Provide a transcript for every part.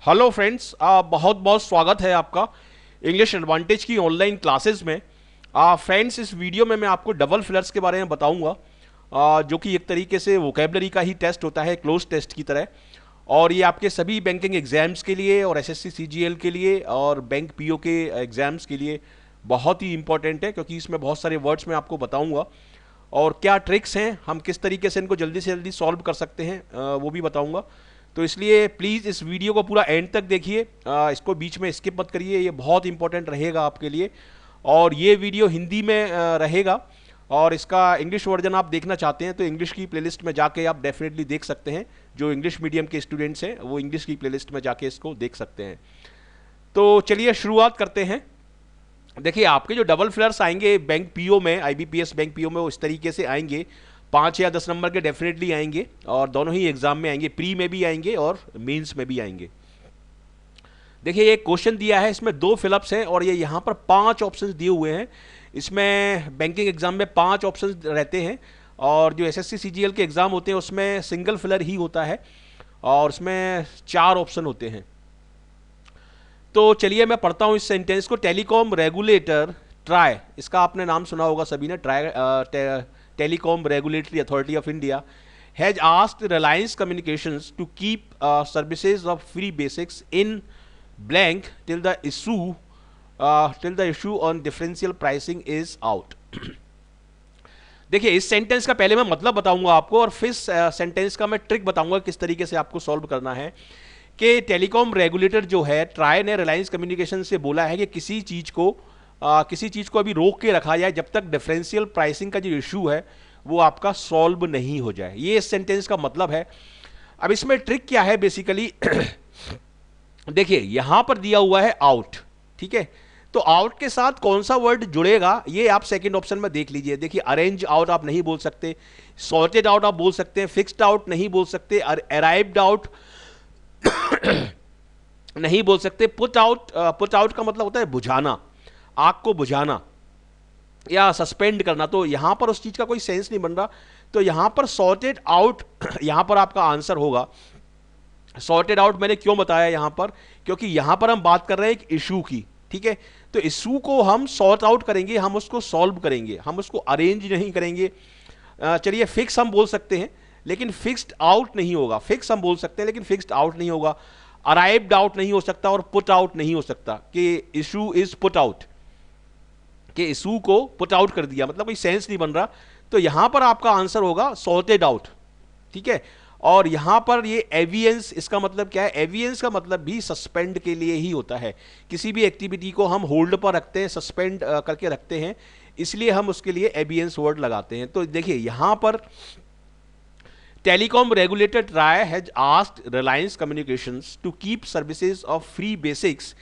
Hello friends, बहुत बहुत स्वागत है आपका इंग्लिश एडवांटेज की ऑनलाइन क्लासेस में। फ्रेंड्स, इस वीडियो में मैं आपको डबल फिलर्स के बारे में बताऊंगा, जो कि एक तरीके से वोकेबलरी का ही टेस्ट होता है, क्लोज टेस्ट की तरह। और ये आपके सभी बैंकिंग एग्जाम्स के लिए और एसएससी सीजीएल के लिए और बैंक पीओ के एग्जाम्स के लिए बहुत ही इंपॉर्टेंट है, क्योंकि इसमें बहुत सारे वर्ड्स मैं आपको बताऊंगा और क्या ट्रिक्स हैं, हम किस तरीके से इनको जल्दी से जल्दी सॉल्व कर सकते हैं, वो भी बताऊंगा। तो इसलिए प्लीज़ इस वीडियो को पूरा एंड तक देखिए, इसको बीच में स्किप मत करिए, ये बहुत इंपॉर्टेंट रहेगा आपके लिए। और ये वीडियो हिंदी में रहेगा, और इसका इंग्लिश वर्जन आप देखना चाहते हैं तो इंग्लिश की प्लेलिस्ट में जाके आप डेफिनेटली देख सकते हैं। जो इंग्लिश मीडियम के स्टूडेंट्स हैं वो इंग्लिश की प्लेलिस्ट में जाके इसको देख सकते हैं। तो चलिए शुरुआत करते हैं। देखिए, आपके जो डबल फ्लर्स आएंगे बैंक पीओ में, आईबीपीएस बैंक पीओ में, वो इस तरीके से आएंगे। 5 या 10 नंबर के डेफिनेटली आएंगे, और दोनों ही एग्जाम में आएंगे, प्री में भी आएंगे और मेंस में भी आएंगे। देखिए, ये क्वेश्चन दिया है, इसमें 2 फिलअप्स हैं और ये यहाँ पर 5 ऑप्शंस दिए हुए हैं। इसमें बैंकिंग एग्जाम में 5 ऑप्शंस रहते हैं, और जो एसएससी सीजीएल के एग्जाम होते हैं उसमें सिंगल फिलर ही होता है, और उसमें 4 ऑप्शन होते हैं। तो चलिए मैं पढ़ता हूं इस सेंटेंस को। टेलीकॉम रेगुलेटर ट्राई, इसका आपने नाम सुना होगा सभी ने, TRAI telecom regulatory authority of India has asked Reliance communications to keep services of free basics in blank till the issue on differential pricing is out. देखिए, इस सेंटेंस का पहले मैं मतलब बताऊंगा आपको, और फिर सेंटेंस का मैं ट्रिक बताऊंगा किस तरीके से आपको सॉल्व करना है। कि टेलीकॉम रेगुलेटर जो है, ट्राई ने रिलायंस कम्युनिकेशन से बोला है कि किसी चीज़ को अभी रोक के रखा जाए जब तक डिफरेंशियल प्राइसिंग का जो इशू है वो आपका सॉल्व नहीं हो जाए। ये इस सेंटेंस का मतलब है। अब इसमें ट्रिक क्या है बेसिकली देखिए, यहां पर दिया हुआ है आउट, ठीक है। तो आउट के साथ कौन सा वर्ड जुड़ेगा ये आप सेकंड ऑप्शन में देख लीजिए। देखिए, अरेंज आउट आप नहीं बोल सकते, सॉर्टेड आउट आप बोल सकते हैं, फिक्स्ड आउट नहीं बोल सकते, अराइव्ड आउट नहीं बोल सकते, पुट आउट का मतलब होता है बुझाना, आग को बुझाना या सस्पेंड करना। तो यहां पर उस चीज का कोई सेंस नहीं बन रहा, तो यहां पर सॉर्टेड आउट यहां पर आपका आंसर होगा। सॉर्टेड आउट मैंने क्यों बताया यहां पर, क्योंकि यहां पर हम बात कर रहे हैं एक इशू की, ठीक है। तो इशू को हम सॉर्ट आउट करेंगे, हम उसको सॉल्व करेंगे, हम उसको अरेंज नहीं करेंगे। चलिए, फिक्स हम बोल सकते हैं लेकिन फिक्स्ड आउट नहीं होगा। फिक्स हम बोल सकते हैं लेकिन फिक्स्ड आउट नहीं होगा। अराइव्ड आउट नहीं हो सकता और पुट आउट नहीं हो सकता कि इशू इज पुट आउट, कि इशू को पुट आउट कर दिया, मतलब कोई सेंस नहीं बन रहा। तो यहां पर आपका आंसर होगा सॉर्टेड आउट, ठीक है। और यहां पर ये एवियंस, इसका मतलब क्या है? एवियंस का मतलब भी सस्पेंड के लिए ही होता है। किसी भी एक्टिविटी को हम होल्ड पर रखते हैं, सस्पेंड करके रखते हैं, इसलिए हम उसके लिए एवियंस वर्ड लगाते हैं। तो देखिए, यहां पर telecom regulator TRAI has asked Reliance communications to keep services of free basics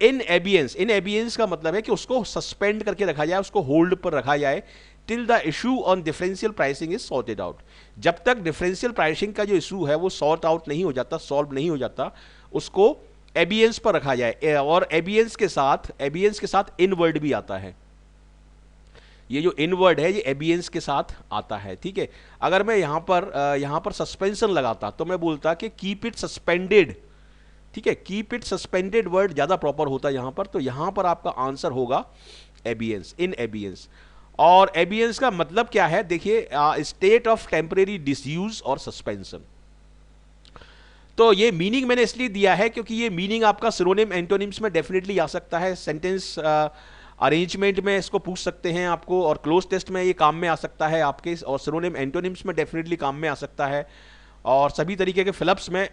in abeyance. In abeyance का मतलब है कि उसको सस्पेंड करके रखा जाए, उसको होल्ड पर रखा जाए, till the issue on differential pricing is sorted out. जब तक डिफरेंशियल प्राइसिंग का जो इशू है वो सॉर्ट आउट नहीं हो जाता, सॉल्व नहीं हो जाता, उसको एबियंस पर रखा जाए। और एबियंस के साथ इन वर्ड भी आता है। ये जो इन वर्ड है ये एबियंस के साथ आता है, ठीक है। अगर मैं यहां पर सस्पेंशन लगाता तो मैं बोलता कि कीप इट सस्पेंडेड, ठीक है। कीप इट सस्पेंडेड वर्ड ज्यादा प्रॉपर होता है यहां पर। तो यहां पर आपका आंसर होगा एबियंस, इन एबियंस। और एबियंस का मतलब क्या है? देखिए, स्टेट ऑफ टेम्परेरी डिसयूज और सस्पेंशन। तो ये मीनिंग मैंने इसलिए दिया है क्योंकि ये मीनिंग आपका सिनोनिम एंटोनिम्स में डेफिनेटली आ सकता है। सेंटेंस अरेंजमेंट में इसको पूछ सकते हैं आपको, और क्लोज टेस्ट में ये काम में आ सकता है आपके, और सिनोनिम एंटोनिम्स में डेफिनेटली काम में आ सकता है, और सभी तरीके के फिलअप्स में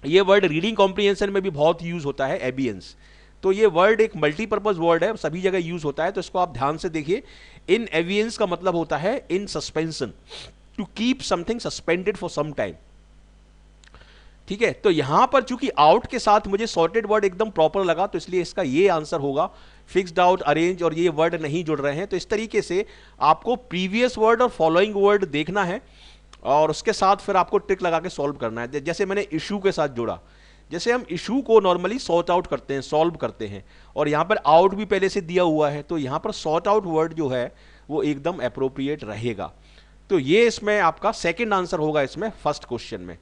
ये वर्ड रीडिंग कॉम्प्रिहेंशन में भी बहुत यूज होता है, एबियंस। तो ये वर्ड एक मल्टीपर्पज वर्ड है, सभी जगह यूज होता है, तो इसको आप ध्यान से देखिए। इन एवियंस का मतलब होता है in suspension, to keep something suspended for some time, ठीक है। तो यहां पर चूंकि आउट के साथ मुझे सॉर्टेड वर्ड एकदम प्रॉपर लगा, तो इसलिए इसका ये आंसर होगा। फिक्स्ड आउट, अरेंज और ये वर्ड नहीं जुड़ रहे हैं। तो इस तरीके से आपको प्रीवियस वर्ड और फॉलोइंग वर्ड देखना है, और उसके साथ फिर आपको ट्रिक लगा के सॉल्व करना है। जैसे मैंने इशू के साथ जोड़ा, जैसे हम इशू को नॉर्मली सॉर्ट आउट करते हैं, सॉल्व करते हैं, और यहां पर आउट भी पहले से दिया हुआ है, तो यहां पर सॉर्ट आउट वर्ड जो है वो एकदम अप्रोप्रिएट रहेगा। तो ये इसमें आपका सेकंड आंसर होगा इसमें फर्स्ट क्वेश्चन में।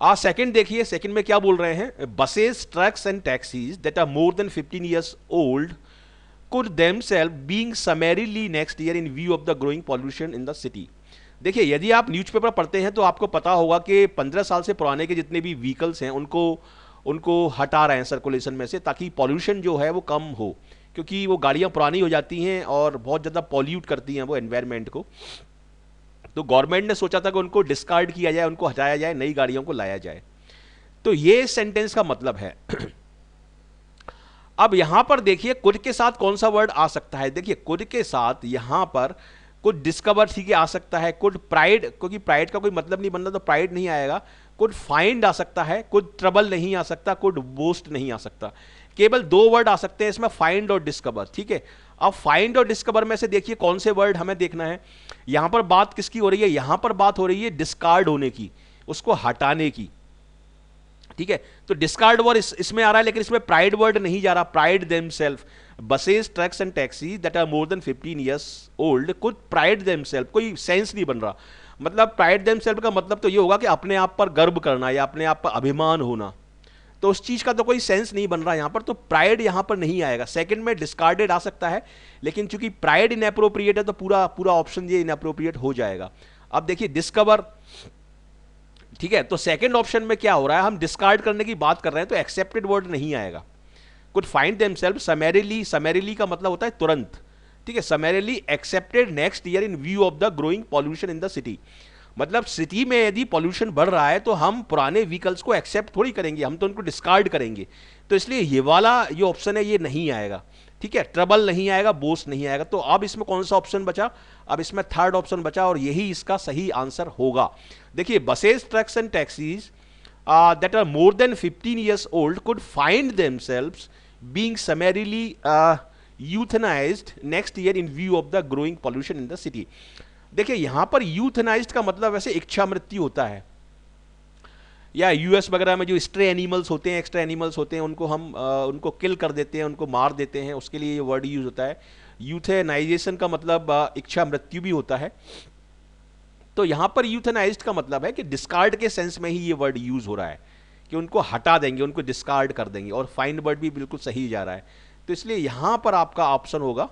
सेकंड देखिए, सेकंड में क्या बोल रहे हैं, buses trucks and taxis that are more than 15 years old could themselves being summarily next year in view of the growing pollution in the city। देखिए, यदि आप न्यूज़पेपर पढ़ते हैं तो आपको पता होगा कि 15 साल से पुराने के जितने भी व्हीकल्स हैं उनको उनको हटा रहे हैं सर्कुलेशन में से, ताकि पॉल्यूशन जो है वो कम हो, क्योंकि वो गाड़ियाँ पुरानी हो जाती हैं और बहुत ज़्यादा पॉल्यूट करती हैं वो एनवायरनमेंट को। तो गवर्नमेंट ने सोचा था कि उनको डिस्कार्ड किया जाए, उनको हटाया जाए, नई गाड़ियों को लाया जाए। तो ये सेंटेंस का मतलब है। अब यहां पर देखिए कुड के साथ कौन सा वर्ड आ सकता है। देखिए कुड के साथ यहां पर कुड डिस्कवर ठीक है आ सकता है, कुड प्राइड, क्योंकि प्राइड का कोई मतलब नहीं बन रहा तो प्राइड नहीं आएगा। कुड फाइंड आ सकता है, कुड ट्रबल नहीं आ सकता, कुड बोस्ट नहीं आ सकता। केवल दो वर्ड आ सकते हैं इसमें, फाइंड और डिस्कवर। ठीक है, अब फाइंड और डिस्कवर में से देखिए कौन से वर्ड हमें देखना है। यहां पर बात किसकी हो रही है, यहां पर बात हो रही है डिस्कार्ड होने की, उसको हटाने की। ठीक है, तो डिस्कार्ड वर्ड इसमें आ रहा है, लेकिन इसमें प्राइड वर्ड नहीं जा रहा। Pride themself, buses trucks and taxi that are more than 15 years old could pride themself, कोई सेंस नहीं बन रहा। मतलब प्राइड देमसेल्फ का मतलब तो ये होगा कि अपने आप पर गर्व करना या अपने आप पर अभिमान होना, तो उस चीज का तो कोई सेंस नहीं बन रहा यहां पर, तो प्राइड यहां पर नहीं आएगा। सेकंड में डिस्कार्डेड आ सकता है, लेकिन चूंकि प्राइड इनएप्रोप्रिएट है तो पूरा पूरा ऑप्शन ये इनएप्रोप्रिएट हो जाएगा। अब देखिए डिस्कवर, ठीक है, तो सेकंड ऑप्शन में क्या हो रहा है, हम डिस्कार्ड करने की बात कर रहे हैं तो एक्सेप्टेड वर्ड नहीं आएगा। Could find themself summarily, summarily का मतलब होता है तुरंत। ठीक है, summarily accepted next year in view of the growing pollution in the city. मतलब सिटी में यदि पॉल्यूशन बढ़ रहा है तो हम पुराने व्हीकल्स को एक्सेप्ट थोड़ी करेंगे, हम तो उनको डिस्कार्ड करेंगे। तो इसलिए ये वाला जो ऑप्शन है ये नहीं आएगा। ठीक है, ट्रबल नहीं आएगा, बोस्ट नहीं आएगा। तो अब इसमें कौन सा ऑप्शन बचा, अब इसमें थर्ड ऑप्शन बचा और यही इसका सही आंसर होगा। देखिए, buses trucks and taxis that are more than 15 years old could find themselves being summarily euthanised next year in view of the growing pollution in the city. देखिए, यहां पर यूथनाइज्ड का मतलब वैसे इच्छा मृत्यु होता है, या यूएस वगैरह में जो स्ट्रे एनिमल्स होते हैं, एक्स्ट्रा एनिमल्स होते हैं, उनको हम उनको किल कर देते हैं, उनको मार देते हैं, उसके लिए ये वर्ड यूज होता है। यूथेनाइजेशन का मतलब इच्छा मृत्यु भी होता है। तो यहां पर यूथेनाइज्ड का मतलब है कि डिस्कार्ड के सेंस में ही ये वर्ड यूज हो रहा है, कि उनको हटा देंगे, उनको डिस्कार्ड कर देंगे। और फाइंड वर्ड भी बिल्कुल सही जा रहा है। तो इसलिए यहां पर आपका ऑप्शन होगा,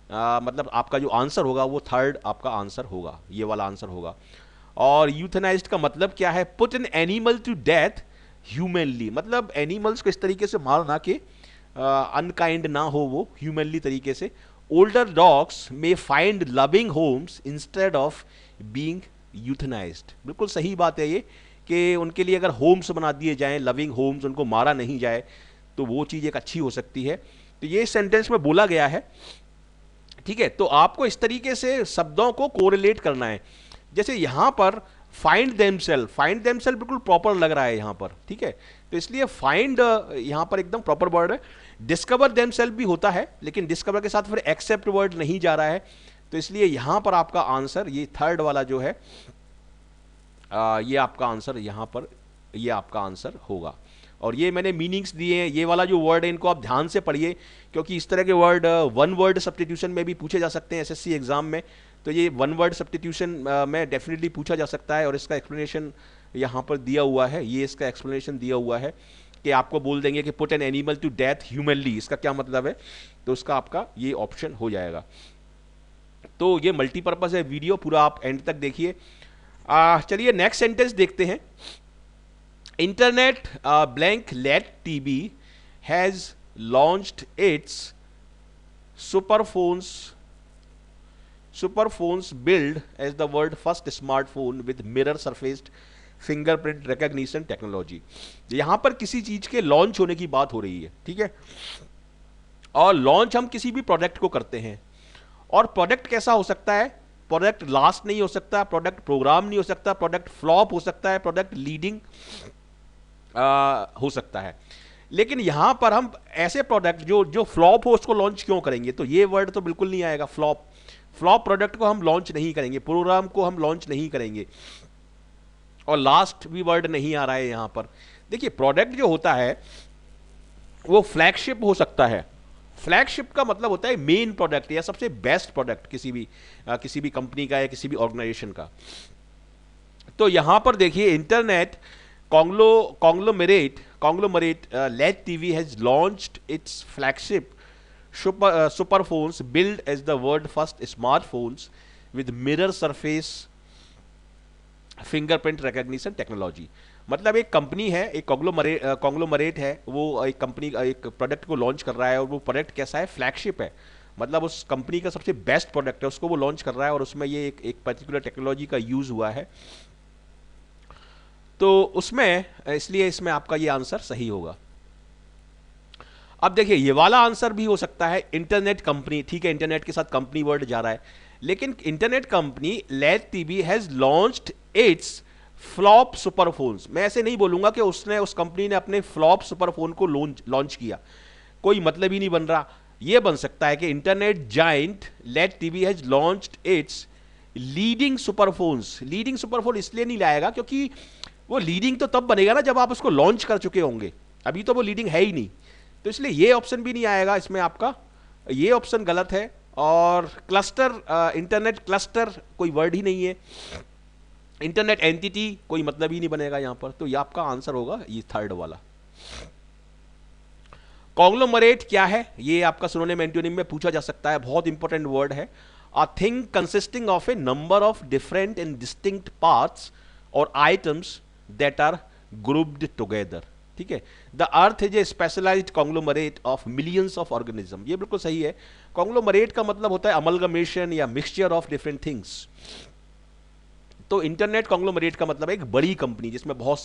मतलब आपका जो आंसर होगा वो थर्ड आपका आंसर होगा, ये वाला आंसर होगा। और यूथेनाइज्ड का मतलब क्या है, put an animal to death humanely, मतलब एनिमल्स को इस तरीके से मारना कि अनकाइंड ना हो वो, ह्यूमनली तरीके से। Older dogs may find loving homes instead of being euthanised. बिल्कुल सही बात है ये, कि उनके लिए अगर होम्स बना दिए जाएं, लविंग होम्स, उनको मारा नहीं जाए, तो वो चीज़ एक अच्छी हो सकती है। तो ये सेंटेंस में बोला गया है। ठीक है, तो आपको इस तरीके से शब्दों को कोरिलेट करना है। जैसे यहां पर फाइंड देमसेल्फ, फाइंड देमसेल्फ बिल्कुल प्रॉपर लग रहा है यहां पर। ठीक है, तो इसलिए फाइंड यहां पर एकदम प्रॉपर वर्ड है। डिस्कवर देमसेल्फ भी होता है, लेकिन डिस्कवर के साथ फिर एक्सेप्ट वर्ड नहीं जा रहा है। तो इसलिए यहां पर आपका आंसर ये थर्ड वाला जो है, ये आपका आंसर यहां पर, ये आपका आंसर होगा। और ये मैंने मीनिंग्स दिए हैं, ये वाला जो वर्ड है इनको आप ध्यान से पढ़िए, क्योंकि इस तरह के वर्ड वन वर्ड सब्स्टिट्यूशन में भी पूछे जा सकते हैं एसएससी एग्जाम में। तो ये वन वर्ड सब्स्टिट्यूशन में डेफिनेटली पूछा जा सकता है, और इसका एक्सप्लेनेशन यहाँ पर दिया हुआ है। ये इसका एक्सप्लेनेशन दिया हुआ है कि आपको बोल देंगे कि put an animal to death humanely, इसका क्या मतलब है, तो उसका आपका ये ऑप्शन हो जाएगा। तो ये मल्टीपर्पज है वीडियो, पूरा आप एंड तक देखिए। चलिए नेक्स्ट सेंटेंस देखते हैं। Internet blank Le TV has launched its superphones build as the world first smartphone with mirror surfaced fingerprint recognition technology। यहां पर किसी चीज के लॉन्च होने की बात हो रही है। ठीक है, और लॉन्च हम किसी भी प्रोडक्ट को करते हैं, और प्रोडक्ट कैसा हो सकता है, प्रोडक्ट लास्ट नहीं हो सकता, प्रोडक्ट प्रोग्राम नहीं हो सकता, प्रोडक्ट फ्लॉप हो सकता है, प्रोडक्ट लीडिंग हो सकता है। लेकिन यहां पर हम ऐसे प्रोडक्ट जो फ्लॉप हो उसको लॉन्च क्यों करेंगे, तो ये वर्ड तो बिल्कुल नहीं आएगा। फ्लॉप प्रोडक्ट को हम लॉन्च नहीं करेंगे, प्रोग्राम को हम लॉन्च नहीं करेंगे, और लास्ट भी वर्ड नहीं आ रहा है यहां पर। देखिए, प्रोडक्ट जो होता है वो फ्लैगशिप हो सकता है। फ्लैगशिप का मतलब होता है मेन प्रोडक्ट या सबसे बेस्ट प्रोडक्ट किसी भी कंपनी का या किसी भी ऑर्गेनाइजेशन का। तो यहां पर देखिए, internet conglomerate LED TV has launched its flagship super phones built as the world first smartphones with mirror surface fingerprint recognition technology. मतलब एक कंपनी है, एक कॉन्ग्लोमरेट है, वो एक कंपनी एक प्रोडक्ट को लॉन्च कर रहा है और वो प्रोडक्ट कैसा है, फ्लैगशिप है, मतलब उस कंपनी का सबसे बेस्ट प्रोडक्ट है, उसको वो लॉन्च कर रहा है और उसमें ये एक पर्टिकुलर टेक्नोलॉजी का यूज हुआ है। तो उसमें इसलिए इसमें आपका ये आंसर सही होगा। अब देखिए ये वाला आंसर भी हो सकता है इंटरनेट कंपनी, ठीक है, इंटरनेट के साथ कंपनी वर्ड जा रहा है, लेकिन internet company LED TV has launched its flop superphones. मैं ऐसे नहीं बोलूंगा कि उसने उस कंपनी ने अपने फ्लॉप सुपरफोन को लॉन्च किया, कोई मतलब ही नहीं बन रहा। ये बन सकता है कि internet giant LED TV has launched its leading superphones. Leading superphone इसलिए नहीं लाएगा क्योंकि वो लीडिंग तो तब बनेगा ना जब आप उसको लॉन्च कर चुके होंगे, अभी तो वो लीडिंग है ही नहीं, तो इसलिए ये ऑप्शन भी नहीं आएगा इसमें, आपका ये ऑप्शन गलत है। और क्लस्टर, इंटरनेट क्लस्टर कोई वर्ड ही नहीं है, इंटरनेट एंटिटी कोई मतलब ही नहीं बनेगा यहां पर, तो ये आपका आंसर होगा ये थर्ड वाला। कॉन्ग्लोमरेट क्या है, ये आपका सिनोनिम एंटोनिम में पूछा जा सकता है, बहुत इंपॉर्टेंट वर्ड है। A thing consisting of a number of different and distinct parts or items that are grouped together, ठीक है। The earth is a specialised conglomerate of millions of organism, ये बिल्कुल सही है। कॉन्ग्लोमरेट का मतलब होता है अमलगमेशन या मिक्सचर ऑफ डिफरेंट थिंग्स। तो इंटरनेट कॉन्ग्लोमरेट का मतलब है एक बड़ी कंपनी जिसमें बहुत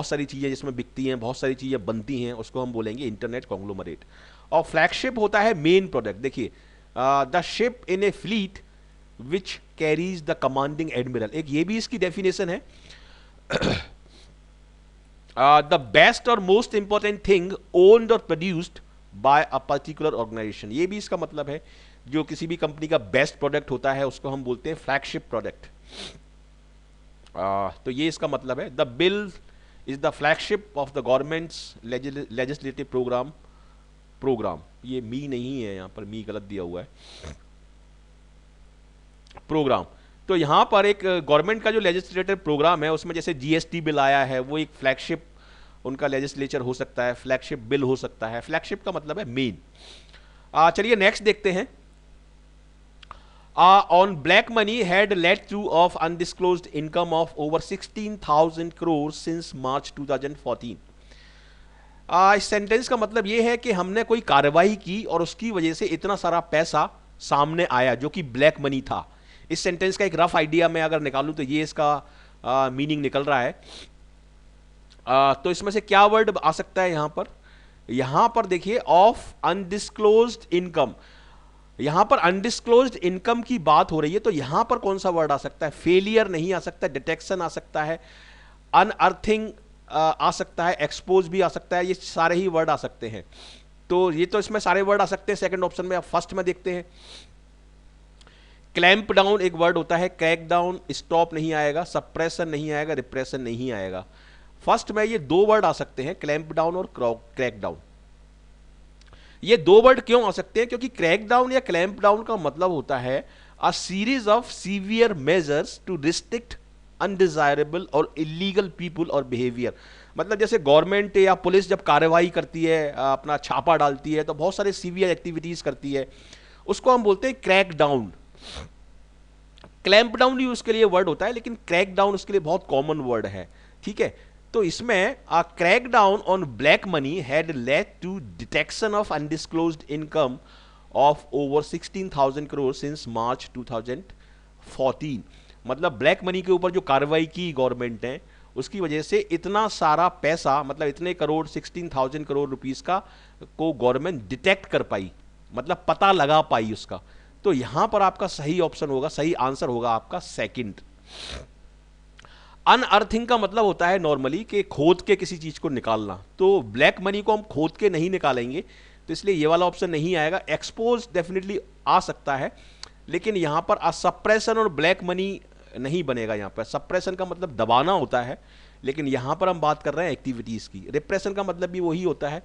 सारी चीजें जिसमें बिकती हैं, बहुत सारी चीजें बनती हैं, उसको हम बोलेंगे इंटरनेट कॉन्ग्लोमरेट। और फ्लैगशिप होता है मेन प्रोडक्ट। देखिए the ship in a fleet which carries the commanding admiral, एक ये भी इसकी डेफिनेशन है। द बेस्ट और मोस्ट इंपॉर्टेंट थिंग ओन्ड और produced by a particular organisation, ये भी इसका मतलब है जो किसी भी कंपनी का बेस्ट प्रोडक्ट होता है उसको हम बोलते हैं फ्लैगशिप प्रोडक्ट। तो ये इसका मतलब है। The bill is the flagship of the government's legislative program, ये मी नहीं है, यहां पर मी गलत दिया हुआ है, प्रोग्राम। तो यहां पर एक गवर्नमेंट का जो लेजिस्लेटिव प्रोग्राम है उसमें जैसे जीएसटी बिल आया है, वो एक फ्लैगशिप उनका लेजिस्लेचर हो सकता है, फ्लैगशिप बिल हो सकता है। फ्लैगशिप का मतलब है मेन। चलिए नेक्स्ट देखते हैं। On black money had led two of undisclosed income of over 16,000 crore since मार्च 2014। इस सेंटेंस का मतलब यह है कि हमने कोई कार्रवाई की और उसकी वजह से इतना सारा पैसा सामने आया जो कि ब्लैक मनी था। इस सेंटेंस का एक रफ आइडिया मैं अगर निकालूं तो ये इसका मीनिंग निकल रहा है। तो इसमें से क्या वर्ड आ सकता है यहां पर देखिए ऑफ अनडिस्क्लोज्ड इनकम, यहां पर अनडिस्क्लोज्ड इनकम की बात हो रही है, तो यहां पर कौन सा वर्ड आ सकता है? फेलियर नहीं आ सकता, डिटेक्शन आ सकता है, अनअर्थिंग आ सकता है, एक्सपोज भी आ सकता है, ये सारे ही वर्ड आ सकते हैं। तो ये तो इसमें सारे वर्ड आ सकते हैं सेकंड ऑप्शन में। अब फर्स्ट में देखते हैं। क्लैंप डाउन एक वर्ड होता है, क्रैक डाउन, स्टॉप नहीं आएगा, सप्रेशन नहीं आएगा, रिप्रेशन नहीं आएगा। फर्स्ट में ये दो वर्ड आ सकते हैं, क्लैंप डाउन और क्रैक डाउन। ये दो वर्ड क्यों आ सकते हैं? क्योंकि क्रैक डाउन या क्लैंप डाउन का मतलब होता है a series of severe measures to restrict undesirable और इलीगल पीपुल और बिहेवियर। मतलब जैसे गवर्नमेंट या पुलिस जब कार्रवाई करती है, अपना छापा डालती है, तो बहुत सारे सीवियर एक्टिविटीज करती है, उसको हम बोलते हैं क्रैक डाउन। क्लैंप डाउन भी उसके लिए वर्ड होता है, लेकिन क्रैक डाउन उसके लिए बहुत कॉमन वर्ड है, ठीक है। तो इसमें a crackdown on black money had led to detection of undisclosed income of over 16,000 crore since March 2014। मतलब ब्लैक मनी के ऊपर जो कार्रवाई की गवर्नमेंट ने, उसकी वजह से इतना सारा पैसा, मतलब इतने करोड़ 16,000 करोड़ रुपीस का को गवर्नमेंट डिटेक्ट कर पाई, मतलब पता लगा पाई उसका। तो यहां पर आपका सही ऑप्शन होगा, सही आंसर होगा आपका सेकंड। अनअर्थिंग का मतलब होता है नॉर्मली कि खोद के किसी चीज को निकालना, तो ब्लैक मनी को हम खोद के नहीं निकालेंगे, तो इसलिए ये वाला ऑप्शन नहीं आएगा। एक्सपोज डेफिनेटली आ सकता है, लेकिन यहां पर सप्रेशन और ब्लैक मनी नहीं बनेगा। यहां पर सप्रेशन का मतलब दबाना होता है, लेकिन यहां पर हम बात कर रहे हैं एक्टिविटीज की। रिप्रेशन का मतलब भी वही होता है,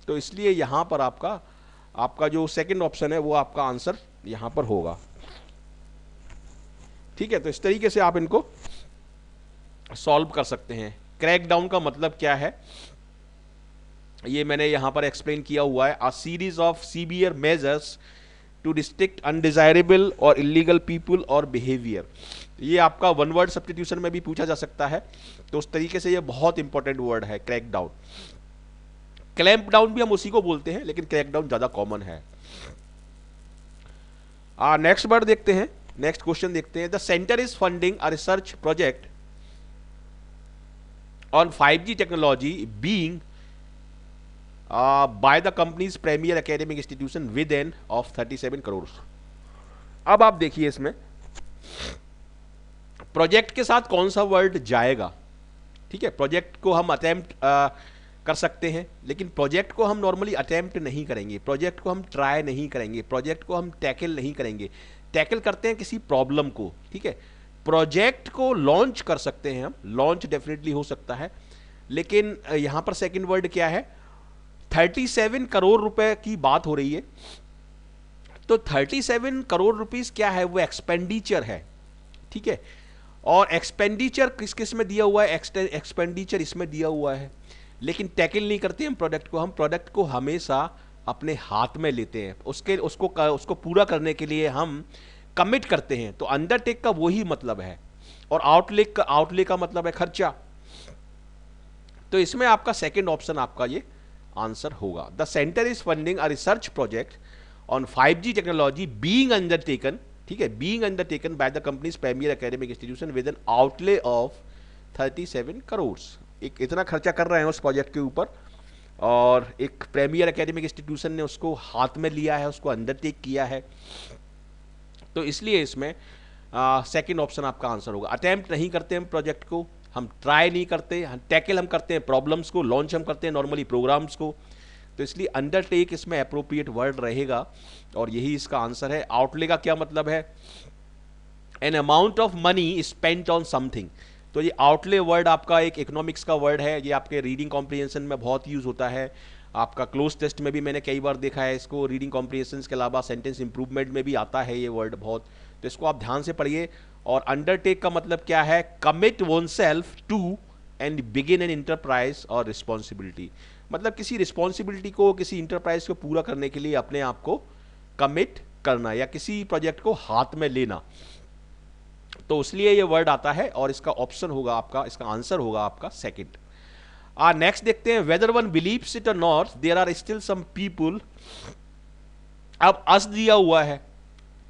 तो इसलिए यहां पर आपका जो सेकंड ऑप्शन है वो आपका आंसर यहां पर होगा, ठीक है। तो इस तरीके से आप इनको सॉल्व कर सकते हैं। क्रैकडाउन का मतलब क्या है ये मैंने यहां पर एक्सप्लेन किया हुआ है। A series of severe measures to restrict undesirable और इलीगल पीपल और बिहेवियर। ये आपका वन वर्ड सब्स्टिट्यूशन में भी पूछा जा सकता है, तो उस तरीके से ये बहुत इंपॉर्टेंट वर्ड है क्रैकडाउन। क्लैंप डाउन भी हम उसी को बोलते हैं, लेकिन क्रैकडाउन ज्यादा कॉमन है। नेक्स्ट वर्ड देखते हैं, नेक्स्ट क्वेश्चन देखते हैं। The centre is funding a research project on 5G technology being by the company's premier academic institution with an of 37 crore. अब आप देखिए इसमें प्रोजेक्ट के साथ कौन सा वर्ड जाएगा। ठीक है, प्रोजेक्ट को हम अटेम्प्ट कर सकते हैं, लेकिन प्रोजेक्ट को हम नॉर्मली अटेम्प्ट नहीं करेंगे, प्रोजेक्ट को हम ट्राई नहीं करेंगे, प्रोजेक्ट को हम टैकल नहीं करेंगे। टैकल करते हैं किसी प्रॉब्लम को। ठीक है, प्रोजेक्ट को लॉन्च कर सकते हैं हम, लॉन्च डेफिनेटली हो सकता है, लेकिन यहां पर सेकंड वर्ड क्या है, 37 करोड़ रुपए की बात हो रही है। तो 37 करोड़ रुपीस क्या है, वो एक्सपेंडिचर है। ठीक है, और एक्सपेंडिचर किस किस में दिया हुआ है, एक्सपेंडिचर इसमें दिया हुआ है, लेकिन टैकल नहीं करते हम प्रोडक्ट को। हम प्रोडक्ट को हमेशा अपने हाथ में लेते हैं, उसको पूरा करने के लिए हम कमिट करते हैं। तो अंडरटेक का वही मतलब है, और आउटले का मतलब है खर्चा। तो इसमें आपका सेकंड ऑप्शन आपका ये आंसर होगा। The centre is funding a research project on 5G technology being undertaken, ठीक है, being undertaken by the companies premier academic institution with an outlay of 37 crore. एक इतना खर्चा कर रहे हैं उस प्रोजेक्ट के ऊपर, और एक प्रीमियर एकेडमिक इंस्टीट्यूशन ने उसको हाथ में लिया है, उसको अंडरटेक किया है। तो इसलिए इसमें सेकंड ऑप्शन आपका आंसर होगा। अटेम्प्ट नहीं करते हम प्रोजेक्ट को, हम ट्राई नहीं करते, हम टैकल हम करते हैं प्रॉब्लम्स को, लॉन्च हम करते हैं नॉर्मली प्रोग्राम्स को। तो इसलिए अंडरटेक इसमें अप्रोप्रिएट वर्ड रहेगा, और यही इसका आंसर है। आउटले का क्या मतलब है, an amount of money spent on something. तो ये आउटले वर्ड आपका एक इकोनॉमिक्स का वर्ड है, ये आपके रीडिंग कॉम्प्रिहेंशन में बहुत यूज होता है। आपका क्लोज टेस्ट में भी मैंने कई बार देखा है इसको, रीडिंग कॉम्प्रिहेंशन के अलावा सेंटेंस इंप्रूवमेंट में भी आता है ये वर्ड बहुत। तो इसको आप ध्यान से पढ़िए। और अंडरटेक का मतलब क्या है, commit oneself to and begin an enterprise or responsibility. मतलब किसी रिस्पॉन्सिबिलिटी को, किसी इंटरप्राइज को पूरा करने के लिए अपने आप को कमिट करना, या किसी प्रोजेक्ट को हाथ में लेना। तो इसलिए ये वर्ड आता है, और इसका ऑप्शन होगा आपका, इसका आंसर होगा आपका सेकंड। नेक्स्ट देखते हैं, वेदर वन बिलीव्स इट और not there are still some people. अब अस दिया हुआ है,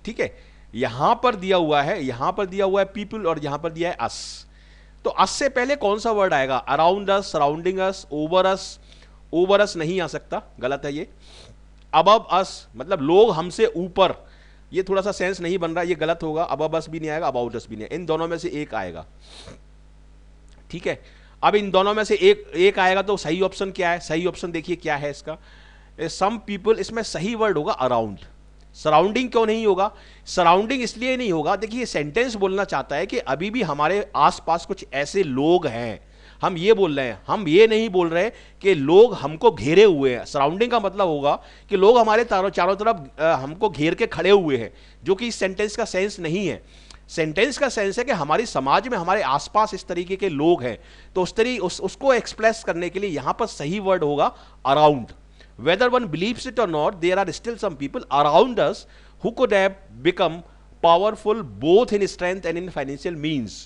ठीक है, यहां पर दिया हुआ है, यहां पर दिया हुआ है पीपल, और यहां पर दिया है अस। तो अस से पहले कौन सा वर्ड आएगा, अराउंड अस, सराउंडिंग अस, ओवर अस। ओवर अस नहीं आ सकता, गलत है ये। अबव अस मतलब लोग हमसे ऊपर, ये थोड़ा सा सेंस नहीं बन रहा, ये गलत होगा। अबव अस भी नहीं आएगा, अबाउट अस भी नहीं, इन दोनों में से एक आएगा। ठीक है, अब इन दोनों में से एक आएगा, तो सही ऑप्शन क्या है, सही ऑप्शन देखिए क्या है इसका, सम पीपल। इसमें सही वर्ड होगा अराउंड। सराउंडिंग क्यों नहीं होगा, सराउंडिंग इसलिए नहीं होगा, देखिए सेंटेंस बोलना चाहता है कि अभी भी हमारे आसपास कुछ ऐसे लोग हैं, हम ये बोल रहे हैं, हम ये नहीं बोल रहे कि लोग हमको घेरे हुए हैं। सराउंडिंग का मतलब होगा कि लोग हमारे चारों तरफ हमको घेर के खड़े हुए हैं, जो कि इस सेंटेंस का सेंस नहीं है। सेंटेंस का सेंस है कि हमारी समाज में हमारे आसपास इस तरीके के लोग हैं। तो उसको एक्सप्रेस करने के लिए यहां पर सही वर्ड होगा around. Whether one believes it or not, there are still some people around us who could have become powerful both in strength and in financial means.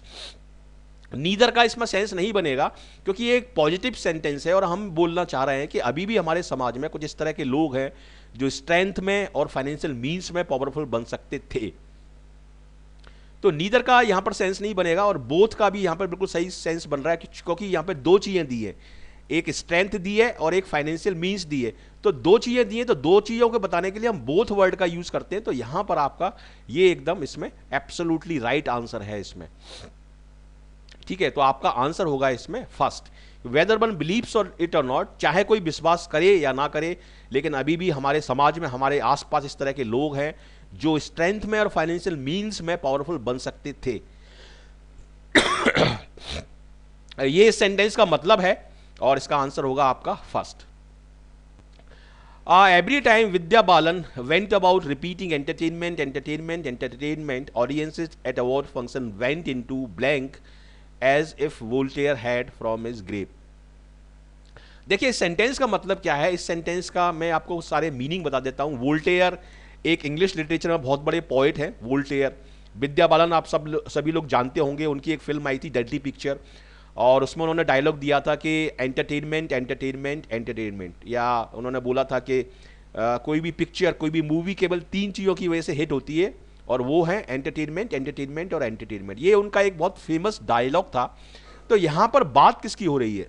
Neither का इसमें सेंस नहीं बनेगा, क्योंकि ये एक पॉजिटिव सेंटेंस है, और हम बोलना चाह रहे हैं कि अभी भी हमारे समाज में कुछ इस तरह के लोग हैं जो स्ट्रेंथ में और फाइनेंशियल मीन्स में पावरफुल बन सकते थे। तो नीदर का यहां पर सेंस नहीं बनेगा, और बोथ का भी यहां पर बिल्कुल सही सेंस बन रहा है, क्योंकि यहां पर दो चीजें दी है, एक स्ट्रेंथ दी है और एक फाइनेंशियल मींस दी है। तो दो चीजें दी है, तो दो चीजों को बताने के लिए हम बोथ वर्ड का यूज करते हैं। तो यहां पर आपका ये एकदम इसमें एब्सोल्युटली राइट आंसर है इसमें। ठीक है, तो आपका आंसर होगा इसमें फर्स्ट। वेदर वन बिलीव्स और इट और नॉट, चाहे कोई विश्वास करे या ना करे, लेकिन अभी भी हमारे समाज में हमारे आसपास इस तरह के लोग हैं जो स्ट्रेंथ में और फाइनेंशियल मींस में पावरफुल बन सकते थे। ये सेंटेंस का मतलब है, और इसका आंसर होगा आपका first. Every time Vidya Balan went about repeating entertainment, audiences at award function went into blank as if Voltaire had from his grave. देखिए इस सेंटेंस का मतलब क्या है, इस सेंटेंस का मैं आपको सारे मीनिंग बता देता हूं। वोल्टेयर एक इंग्लिश लिटरेचर में बहुत बड़े पोइट हैं वोल्टेयर। विद्या बालन आप सभी लोग जानते होंगे, उनकी एक फिल्म आई थी डर्टी पिक्चर, और उसमें उन्होंने डायलॉग दिया था कि एंटरटेनमेंट एंटरटेनमेंट एंटरटेनमेंट, या उन्होंने बोला था कि कोई भी पिक्चर कोई भी मूवी केवल 3 चीज़ों की वजह से हिट होती है, और वो है एंटरटेनमेंट एंटरटेनमेंट और एंटरटेनमेंट। ये उनका एक बहुत फेमस डायलॉग था। तो यहां पर बात किसकी हो रही है?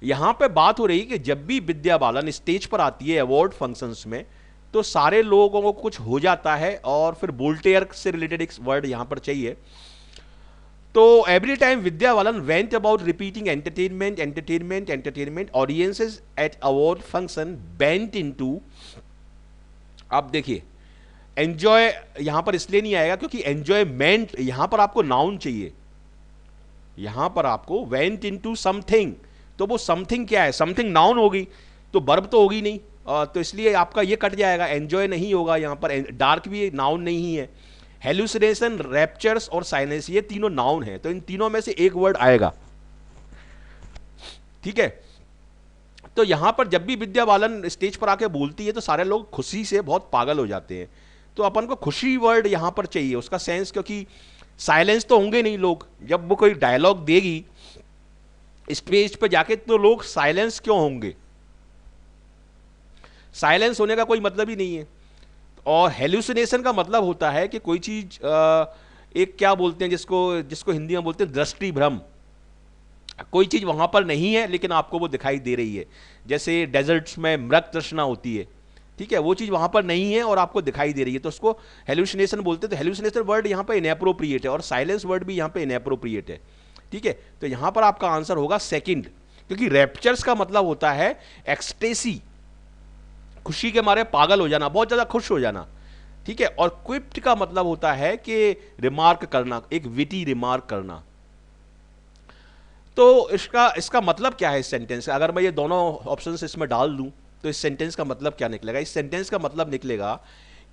यहां पे बात हो रही है कि जब भी विद्या बालन स्टेज पर आती है अवार्ड फंक्शंस में, तो सारे लोगों को कुछ हो जाता है, और फिर वोल्टेयर से रिलेटेड एक वर्ड यहां पर चाहिए। तो every time Vidya Balan went about repeating entertainment entertainment entertainment, audiences at award function bent into, आप देखिए एंजॉय यहां पर इसलिए नहीं आएगा क्योंकि एंजॉयमेंट यहां पर आपको नाउन चाहिए। यहां पर आपको वेंट इनटू समथिंग, तो वो समथिंग क्या है? समथिंग नाउन होगी तो वर्ब तो होगी नहीं, तो इसलिए आपका ये कट जाएगा, एंजॉय नहीं होगा यहां पर। डार्क भी नाउन नहीं है। हेलुसिनेशन, रैप्चर्स और साइलेंस ये तीनों नाउन है, तो इन तीनों में से एक वर्ड आएगा, ठीक है। तो यहां पर जब भी विद्या बालन स्टेज पर आके बोलती है तो सारे लोग खुशी से बहुत पागल हो जाते हैं। तो अपन को खुशी वर्ड यहां पर चाहिए, उसका सेंस, क्योंकि साइलेंस तो होंगे नहीं लोग, जब वो कोई डायलॉग देगी स्टेज पे जाके तो लोग साइलेंस क्यों होंगे? साइलेंस होने का कोई मतलब ही नहीं है। और हेलुसिनेशन का मतलब होता है कि कोई चीज एक क्या बोलते हैं जिसको जिसको हिंदी में बोलते हैं दृष्टि भ्रम। कोई चीज वहां पर नहीं है लेकिन आपको वो दिखाई दे रही है, जैसे डेजर्ट्स में मृग तृष्णा होती है, ठीक है, वो चीज वहां पर नहीं है और आपको दिखाई दे रही है, तो उसको हेलुसिनेशन बोलते हैं। तो हेलुसिनेशन वर्ड यहां पर इनएप्रोप्रिएट है, और साइलेंस वर्ड भी यहां पर इनएप्रोप्रिएट है, ठीक है। तो यहां पर आपका आंसर होगा सेकंड, क्योंकि रैप्चर्स का मतलब होता है एक्सटेसी, खुशी के मारे पागल हो जाना, बहुत ज्यादा खुश हो जाना, ठीक है। और क्विप्ट का मतलब होता है कि रिमार्क करना, एक विटी रिमार्क करना। तो इसका इसका मतलब क्या है इस सेंटेंस का? अगर मैं ये दोनों ऑप्शंस इसमें डाल दूं तो इस सेंटेंस का मतलब क्या निकलेगा? इस सेंटेंस का मतलब निकलेगा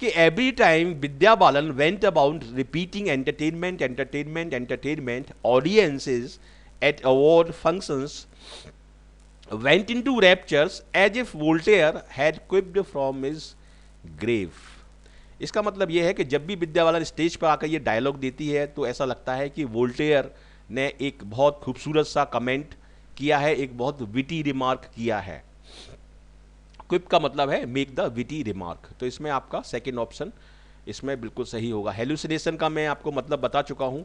कि every time Vidya Balan went about repeating entertainment entertainment entertainment, audiences at award functions went into raptures as if Voltaire had quipped from his grave। इसका मतलब यह है कि जब भी विद्या बालन स्टेज पर आकर ये डायलॉग देती है तो ऐसा लगता है कि वोल्टेयर ने एक बहुत खूबसूरत सा कमेंट किया है, एक बहुत विटी रिमार्क किया है। क्विप का मतलब है मेक द विटी रिमार्क, तो इसमें आपका सेकंड ऑप्शन इसमें बिल्कुल सही होगा। हेलुसिनेशन का मैं आपको मतलब बता चुका हूं,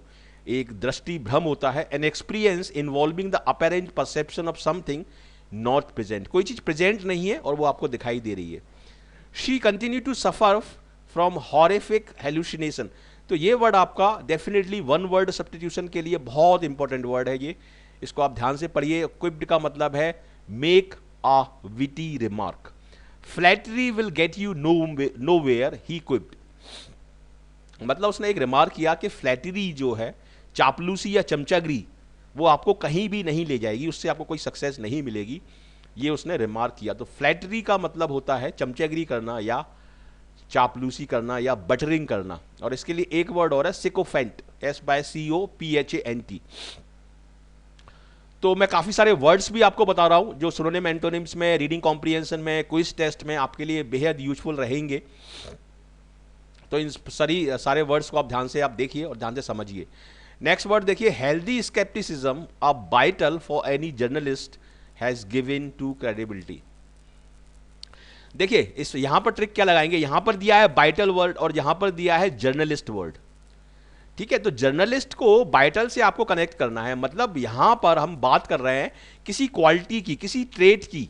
एक दृष्टि भ्रम होता है, an experience involving the apparent perception of something not present, कोई चीज प्रेजेंट नहीं है और वो आपको दिखाई दे रही है। She continue to suffer from horrific hallucination, तो ये वर्ड आपका डेफिनेटली वन वर्ड सब्स्टिट्यूशन के लिए बहुत इंपॉर्टेंट वर्ड है ये, इसको आप ध्यान से पढ़िए। क्विप्ड का मतलब है make a witty remark. Flattery will get you nowhere, he quipped, मतलब उसने एक रिमार्क किया कि फ्लैटरी जो है, चापलूसी या चमचागिरी, वो आपको कहीं भी नहीं ले जाएगी, उससे आपको कोई सक्सेस नहीं मिलेगी, ये उसने रिमार्क किया। तो फ्लैटरी का मतलब होता है चमचागिरी करना या चापलूसी करना या बटरिंग करना, और इसके लिए एक वर्ड और है सिकोफेंट, SYCOPHANT। तो मैं काफी सारे वर्ड्स भी आपको बता रहा हूं जो सिनोनिम एंटोनिम्स में, रीडिंग कॉम्प्रिहेंशन में, क्विज टेस्ट में आपके लिए बेहद यूजफुल रहेंगे। तो इन सारे वर्ड्स को आप ध्यान से देखिए और ध्यान से समझिए। नेक्स्ट वर्ड देखिए, healthy scepticism a vital for any journalist has given to credibility. देखिए इस यहां पर ट्रिक क्या लगाएंगे, यहां पर दिया है वाइटल वर्ड और यहां पर दिया है जर्नलिस्ट वर्ड, ठीक है। तो जर्नलिस्ट को वाइटल से आपको कनेक्ट करना है, मतलब यहां पर हम बात कर रहे हैं किसी क्वालिटी की, किसी ट्रेट की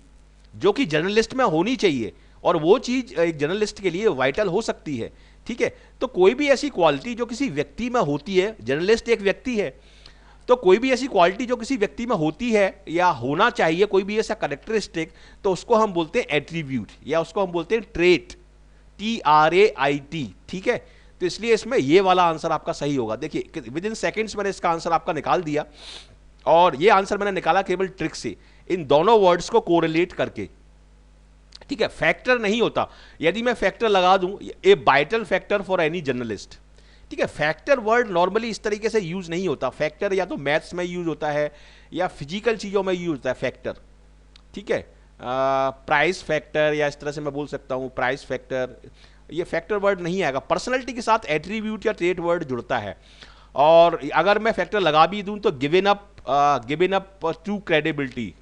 जो कि जर्नलिस्ट में होनी चाहिए, और वो चीज एक जर्नलिस्ट के लिए वाइटल हो सकती है, ठीक है। तो कोई भी ऐसी क्वालिटी जो किसी व्यक्ति में होती है, जर्नलिस्ट एक व्यक्ति है, तो कोई भी ऐसी क्वालिटी जो किसी व्यक्ति में होती है या होना चाहिए, कोई भी ऐसा कैरेक्टरिस्टिक, तो उसको हम बोलते हैं एट्रीब्यूट या उसको हम बोलते हैं ट्रेट, TRAIT, ठीक है। तो इसलिए इसमें ये वाला आंसर आपका सही होगा। देखिए विद इन सेकेंड्स मैंने इसका आंसर आपका निकाल दिया, और ये आंसर मैंने निकाला केवल ट्रिक से, इन दोनों वर्ड्स को कोरिलेट करके, ठीक है। फैक्टर नहीं होता, यदि मैं फैक्टर लगा दूं a vital factor for any journalist, ठीक है। फैक्टर वर्ड नॉर्मली इस तरीके से यूज नहीं होता। फैक्टर या तो मैथ्स में यूज होता है या फिजिकल चीजों में यूज होता है फैक्टर, ठीक है। प्राइस फैक्टर या इस तरह से मैं बोल सकता हूँ प्राइस फैक्टर, ये फैक्टर वर्ड नहीं आएगा। पर्सनैलिटी के साथ एट्रीब्यूट या ट्रेट वर्ड जुड़ता है। और अगर मैं फैक्टर लगा भी दूं तो given up to credibility,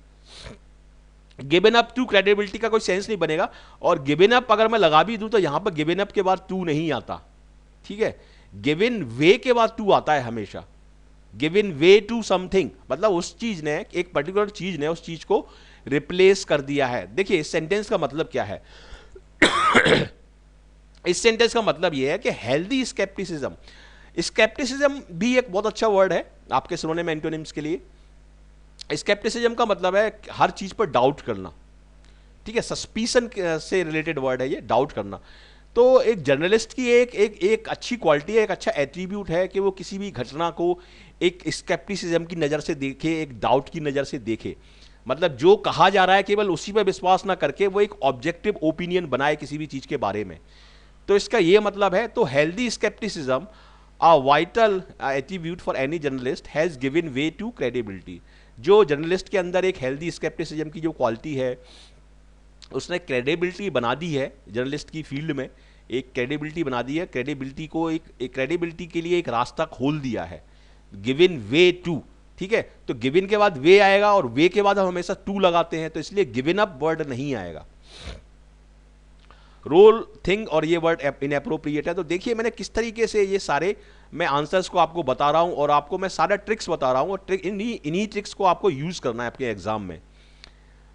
given up to credibility का कोई सेंस नहीं बनेगा। और गिवन अप अगर मैं लगा भी दूं तो यहां पर गिवन अप के बाद टू नहीं आता, ठीक है। गिवन वे के बाद टू आता है हमेशा। गिवन वे टू समथिंग मतलब उस चीज ने, एक पर्टिकुलर चीज ने उस चीज को रिप्लेस कर दिया है। देखिए इस सेंटेंस का मतलब क्या है। इस सेंटेंस का मतलब यह है कि हेल्दी स्केप्टिसिज्म, स्केप्टिसिज्म भी एक बहुत अच्छा वर्ड है आपके सिनोनिम एंटोनिम्स के लिए। स्केप्टिसिज्म का मतलब है हर चीज पर डाउट करना, ठीक है। सस्पिशन से रिलेटेड वर्ड है ये, डाउट करना। तो एक जर्नलिस्ट की एक अच्छी क्वालिटी है, एक अच्छा एट्रीब्यूट है कि वो किसी भी घटना को एक स्केप्टिसिज्म की नज़र से देखे, एक डाउट की नज़र से देखे। मतलब जो कहा जा रहा है केवल उसी पर विश्वास ना करके वो एक ऑब्जेक्टिव ओपिनियन बनाए किसी भी चीज़ के बारे में। तो इसका ये मतलब है, तो healthy scepticism a vital attribute for any journalist has given way to credibility. जो जर्नलिस्ट के अंदर एक हेल्दी स्केप्टिसिज्म की जो क्वालिटी है उसने क्रेडिबिलिटी बना दी है जर्नलिस्ट की फील्ड में, एक क्रेडिबिलिटी बना दी है। क्रेडिबिलिटी को एक क्रेडिबिलिटी के लिए एक रास्ता खोल दिया है, गिवन वे टू, ठीक है। तो गिवन के बाद वे आएगा और वे के बाद हम हमेशा टू लगाते हैं, तो इसलिए गिवन अप वर्ड नहीं आएगा। रोल थिंग और ये वर्ड इनएप्रोप्रिएट है। तो देखिए मैंने किस तरीके से ये सारे मैं आंसर्स को आपको बता रहा हूं और आपको मैं सारा ट्रिक्स बता रहा हूं, और इन्हीं ट्रिक्स को आपको यूज करना है आपके एग्जाम में।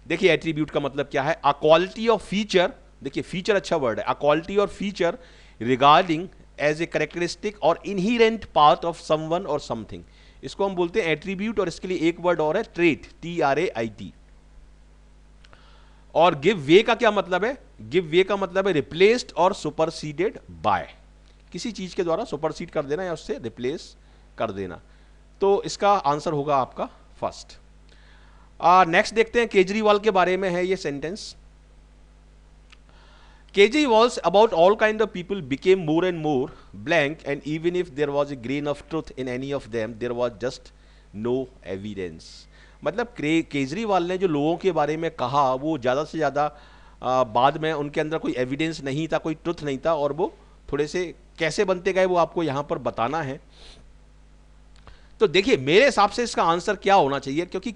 देखिए एट्रीब्यूट का मतलब क्या है, अ क्वालिटी ऑफ फीचर, देखिए फीचर अच्छा वर्ड है, अ क्वालिटी और feature regarding as a characteristic और इनहेरेंट पार्ट ऑफ समवन और समथिंग, इसको हम बोलते हैं एट्रीब्यूट। और इसके लिए एक वर्ड और है ट्रेट, TRAIT। और गिव वे का क्या मतलब है, गिव वे का मतलब है रिप्लेस्ड और सुपरसीडेड बाय, किसी चीज के द्वारा सुपरसीड कर देना या उससे रिप्लेस कर देना। तो इसका आंसर होगा आपका फर्स्ट। नेक्स्ट देखते हैं, केजरीवाल के बारे में है ये sentence. Kejriwal's about all kind of people became more and more blank, and even if there was a grain of truth in any of them, there was just no evidence। मतलब केजरीवाल ने जो लोगों के बारे में कहा वो ज़्यादा से ज़्यादा बाद में उनके अंदर कोई एविडेंस नहीं था, कोई ट्रुथ नहीं था, और वो थोड़े से कैसे बनते गए वो आपको यहाँ पर बताना है। तो देखिए मेरे हिसाब से इसका आंसर क्या होना चाहिए, क्योंकि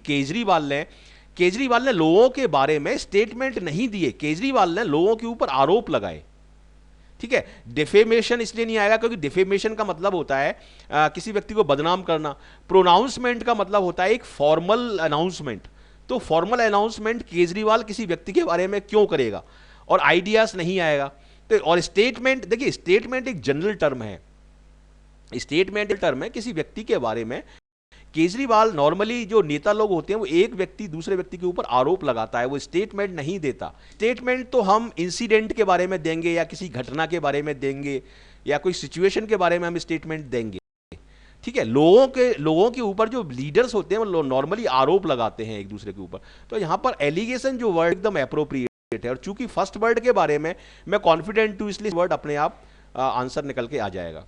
केजरीवाल ने लोगों के बारे में स्टेटमेंट नहीं दिए, केजरीवाल ने लोगों के ऊपर आरोप लगाए, ठीक है। डिफेमेशन इसलिए नहीं आएगा क्योंकि डिफेमेशन का मतलब होता है किसी व्यक्ति को बदनाम करना। प्रोनाउंसमेंट का मतलब होता है एक फॉर्मल अनाउंसमेंट। तो फॉर्मल अनाउंसमेंट केजरीवाल किसी व्यक्ति के बारे में क्यों करेगा, और आइडियाज नहीं आएगा। तो और स्टेटमेंट, देखिए स्टेटमेंट एक जनरल टर्म है, स्टेटमेंट टर्म है किसी व्यक्ति के बारे में। केजरीवाल नॉर्मली जो नेता लोग होते हैं वो एक व्यक्ति दूसरे व्यक्ति के ऊपर आरोप लगाता है, वो स्टेटमेंट नहीं देता। स्टेटमेंट तो हम इंसिडेंट के बारे में देंगे या किसी घटना के बारे में देंगे या कोई सिचुएशन के बारे में हम स्टेटमेंट देंगे, ठीक है। लोगों के ऊपर जो लीडर्स होते हैं वो नॉर्मली आरोप लगाते हैं एक दूसरे के ऊपर। तो यहां पर एलिगेशन जो वर्ड एकदम एप्रोप्रिएट है, और चूंकि फर्स्ट वर्ड के बारे में मैं कॉन्फिडेंट हूं इसलिए वर्ड अपने आप आंसर निकल के आ जाएगा।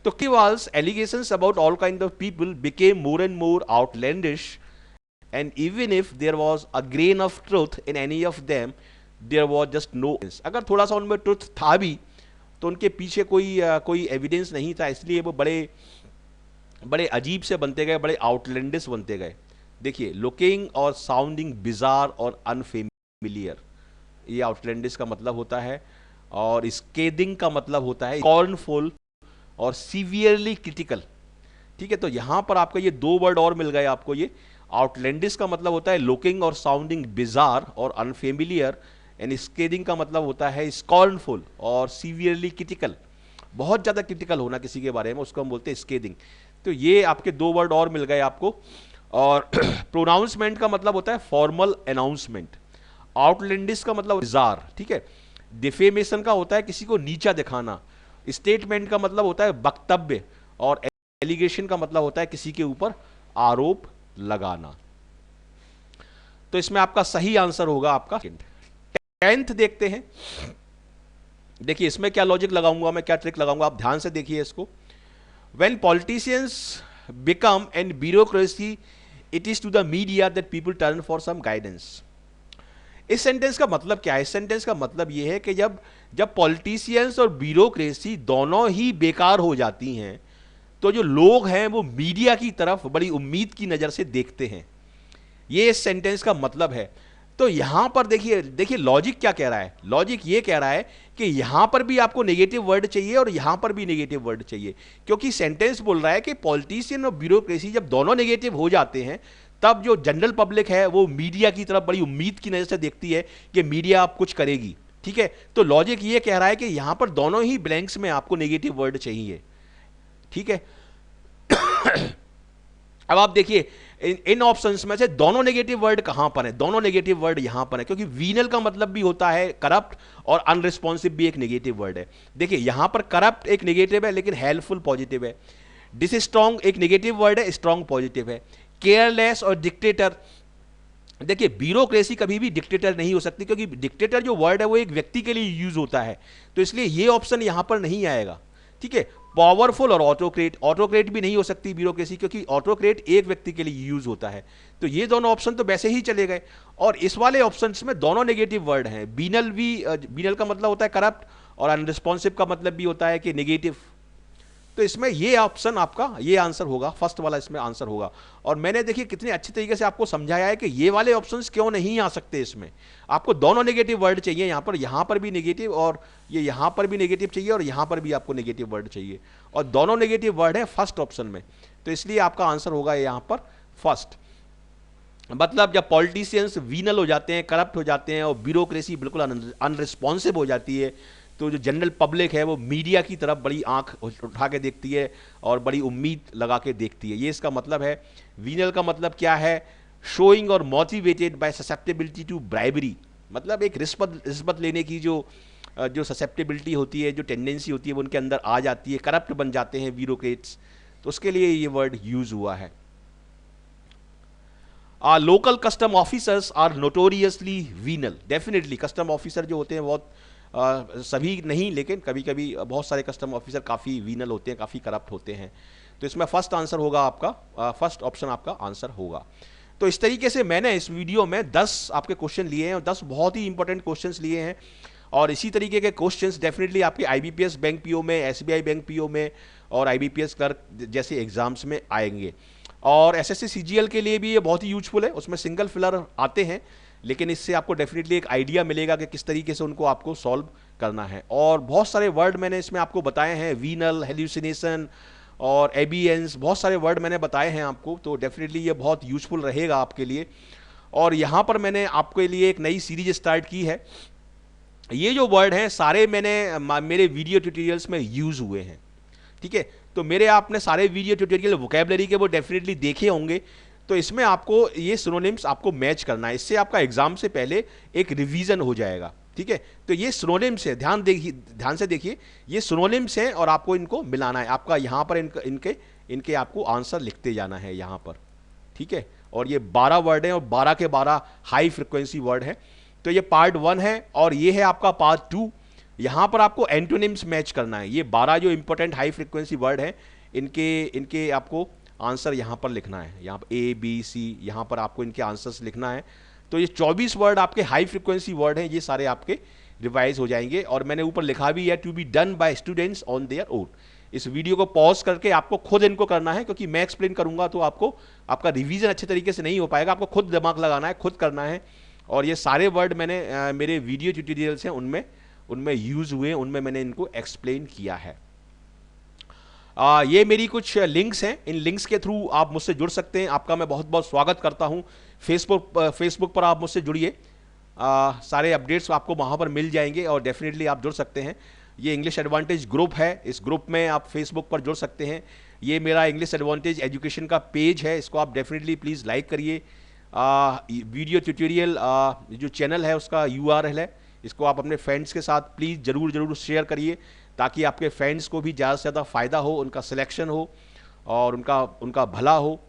तो Kejriwal's allegations about all kind of people became more and more outlandish, and even if there was a grain of truth in any of them, there was just no evidence। अगर थोड़ा सा उनमें truth था भी तो उनके पीछे कोई एविडेंस नहीं था, इसलिए वो बड़े अजीब से बनते गए, बड़े आउटलैंडिश बनते गए। देखिए लुकिंग और साउंडिंग बिजार और अनफेमिलियर, ये आउटलैंडिश का मतलब होता है। और स्केदिंग का मतलब होता है कॉर्नफुल और सीवियरली क्रिटिकल, ठीक है। तो यहां पर आपको ये दो वर्ड और मिल गए आपको। ये आउटलैंडिश का मतलब होता है लुकिंग और साउंडिंग बिजार और अनफेमिलियर, एंड स्केदिंग का मतलब होता है स्कॉर्नफुल और सीवियरली क्रिटिकल, बहुत ज़्यादा क्रिटिकल होना किसी के बारे में, उसको हम बोलते हैं स्केदिंग। तो ये आपके दो वर्ड और मिल गए आपको। और प्रोनाउंसमेंट का मतलब होता है फॉर्मल अनाउंसमेंट, आउटलैंडिश का मतलब बिजार, ठीक है। डिफेमेशन का होता है किसी को नीचा दिखाना, स्टेटमेंट का मतलब होता है वक्तव्य, और एलिगेशन का मतलब होता है किसी के ऊपर आरोप लगाना। तो इसमें आपका सही आंसर होगा आपका 10th देखते हैं। देखिए इसमें क्या लॉजिक लगाऊंगा मैं, क्या ट्रिक लगाऊंगा, आप ध्यान से देखिए इसको। When politicians become and bureaucracy, it is to the media that people turn for some guidance. इस सेंटेंस का मतलब क्या है? इस सेंटेंस का मतलब यह है कि जब जब पॉलिटिशियंस और ब्यूरोक्रेसी दोनों ही बेकार हो जाती हैं, तो जो लोग हैं वो मीडिया की तरफ बड़ी उम्मीद की नज़र से देखते हैं। ये इस सेंटेंस का मतलब है। तो यहां पर देखिए देखिए लॉजिक क्या कह रहा है। लॉजिक ये कह रहा है कि यहां पर भी आपको नेगेटिव वर्ड चाहिए और यहां पर भी नेगेटिव वर्ड चाहिए, क्योंकि सेंटेंस बोल रहा है कि पॉलिटिशियन और ब्यूरोक्रेसी जब दोनों नेगेटिव हो जाते हैं, तब जो जनरल पब्लिक है वो मीडिया की तरफ बड़ी उम्मीद की नज़र से देखती है कि मीडिया अब कुछ करेगी। ठीक है, तो लॉजिक ये कह रहा है कि यहां पर दोनों ही ब्लैंक्स में आपको नेगेटिव वर्ड चाहिए। ठीक है, अब आप देखिए इन ऑप्शंस में से दोनों नेगेटिव वर्ड कहां पर है? दोनों नेगेटिव वर्ड यहां पर है, क्योंकि वीनल का मतलब भी होता है करप्ट और अनरिस्पॉन्सिव भी एक नेगेटिव वर्ड है। देखिए यहां पर करप्ट एक नेगेटिव है लेकिन हेल्पफुल पॉजिटिव है। डिसस्ट्रॉन्ग एक नेगेटिव वर्ड है, स्ट्रॉन्ग पॉजिटिव है। केयरलेस और डिक्टेटर, देखिए ब्यूरोक्रेसी कभी भी डिक्टेटर नहीं हो सकती, क्योंकि डिक्टेटर जो वर्ड है वो एक व्यक्ति के लिए यूज होता है, तो इसलिए ये ऑप्शन यहां पर नहीं आएगा। ठीक है, पावरफुल और ऑटोक्रेट, ऑटोक्रेट भी नहीं हो सकती ब्यूरोक्रेसी, क्योंकि ऑटोक्रेट एक व्यक्ति के लिए यूज होता है। तो ये दोनों ऑप्शन तो वैसे ही चले गए। और इस वाले ऑप्शंस में दोनों नेगेटिव वर्ड हैं। बीनल भी, बीनल का मतलब होता है करप्ट और अनरिस्पॉन्सिव का मतलब भी होता है कि नेगेटिव। तो इसमें ये ऑप्शन आपका ये आंसर होगा, फर्स्ट वाला इसमें आंसर होगा। और मैंने देखिए कितने अच्छे तरीके से आपको समझाया है कि ये वाले ऑप्शंस क्यों नहीं आ सकते। इसमें आपको दोनों नेगेटिव वर्ड चाहिए, यहाँ पर भी नेगेटिव और ये यहाँ पर भी नेगेटिव चाहिए और यहाँ पर भी आपको नेगेटिव वर्ड चाहिए, और दोनों नेगेटिव वर्ड है फर्स्ट ऑप्शन में। तो इसलिए आपका आंसर होगा यहाँ पर फर्स्ट। मतलब जब पॉलिटिशियंस वीनल हो जाते हैं, करप्ट हो जाते हैं और ब्यूरोक्रेसी बिल्कुल अनरिस्पॉन्सिव हो जाती है, तो जो जनरल पब्लिक है वो मीडिया की तरफ बड़ी आंख उठा के देखती है और बड़ी उम्मीद लगा के देखती है। ये इसका मतलब है। वीनल का मतलब क्या है? शोइंग और motivated by susceptibility to bribery, मतलब एक रिश्वत लेने की जो ससेप्टेबिलिटी होती है, जो टेंडेंसी होती है वो उनके अंदर आ जाती है, करप्ट बन जाते हैं ब्यूरोक्रेट्स, तो उसके लिए ये वर्ड यूज हुआ है। Local custom officers are notoriously venal, definitely custom officer जो होते हैं बहुत सभी नहीं लेकिन कभी कभी बहुत सारे कस्टम ऑफिसर काफ़ी वीनल होते हैं, काफ़ी करप्ट होते हैं। तो इसमें फर्स्ट आंसर होगा आपका, फर्स्ट ऑप्शन आपका आंसर होगा। तो इस तरीके से मैंने इस वीडियो में 10 आपके क्वेश्चन लिए हैं और 10 बहुत ही इंपॉर्टेंट क्वेश्चंस लिए हैं, और इसी तरीके के क्वेश्चंस डेफिनेटली आपके आईबीपीएस बैंक पीओ में, एसबीआई बैंक पीओ में और आईबीपीएस क्लर्क जैसे एग्जाम्स में आएंगे। और एसएससी सीजीएल के लिए भी ये बहुत ही यूजफुल है, उसमें सिंगल फिलर आते हैं, लेकिन इससे आपको डेफिनेटली एक आइडिया मिलेगा कि किस तरीके से उनको आपको सॉल्व करना है। और बहुत सारे वर्ड मैंने इसमें आपको बताए हैं, वीनल, हेल्यूसिनेशन और एबियंस, बहुत सारे वर्ड मैंने बताए हैं आपको, तो डेफिनेटली ये बहुत यूजफुल रहेगा आपके लिए। और यहाँ पर मैंने आपके लिए एक नई सीरीज स्टार्ट की है। ये जो वर्ड हैं सारे मेरे वीडियो ट्यूटोरियल्स में यूज हुए हैं। ठीक है, तो मेरे आपने सारे वीडियो ट्यूटोरियल वोकैबुलरी के वो डेफिनेटली देखे होंगे। तो इसमें आपको ये सिनोनिम्स आपको मैच करना है, इससे आपका एग्जाम से पहले एक रिवीजन हो जाएगा। ठीक है, तो ये सिनोनिम्स है, ध्यान से देखिए, ये सिनोनिम्स हैं और आपको इनको मिलाना है। आपका यहाँ पर इनके आपको आंसर लिखते जाना है यहाँ पर। ठीक है, और ये 12 वर्ड हैं और 12 के 12 हाई फ्रिक्वेंसी वर्ड हैं। तो ये पार्ट 1 है और ये है आपका पार्ट 2। यहाँ पर आपको एंटोनिम्स मैच करना है। ये 12 जो इंपॉर्टेंट हाई फ्रिक्वेंसी वर्ड हैं, इनके आपको आंसर यहाँ पर लिखना है। यहाँ पर ए बी सी, यहाँ पर आपको इनके आंसर्स लिखना है। तो ये 24 वर्ड आपके हाई फ्रिक्वेंसी वर्ड हैं, ये सारे आपके रिवाइज हो जाएंगे। और मैंने ऊपर लिखा भी है, to be done by students on their own. इस वीडियो को पॉज करके आपको खुद इनको करना है, क्योंकि मैं एक्सप्लेन करूंगा तो आपका रिवीजन अच्छे तरीके से नहीं हो पाएगा। आपको खुद दिमाग लगाना है, खुद करना है। और ये सारे वर्ड मैंने मेरे वीडियो ट्यूटोरियल्स हैं उनमें यूज हुए, उनमें मैंने इनको एक्सप्लेन किया है। ये मेरी कुछ लिंक्स हैं, इन लिंक्स के थ्रू आप मुझसे जुड़ सकते हैं। आपका मैं बहुत बहुत स्वागत करता हूं। फेसबुक पर आप मुझसे जुड़िए, सारे अपडेट्स आपको वहां पर मिल जाएंगे और डेफिनेटली आप जुड़ सकते हैं। ये इंग्लिश एडवांटेज ग्रुप है, इस ग्रुप में आप फेसबुक पर जुड़ सकते हैं। ये मेरा इंग्लिश एडवांटेज एजुकेशन का पेज है, इसको आप डेफिनेटली प्लीज़ लाइक करिए। वीडियो ट्यूटोरियल जो चैनल है उसका URL है, इसको आप अपने फ्रेंड्स के साथ प्लीज़ ज़रूर शेयर करिए, ताकि आपके फ्रेंड्स को भी ज़्यादा से ज़्यादा फ़ायदा हो, उनका सिलेक्शन हो और उनका भला हो।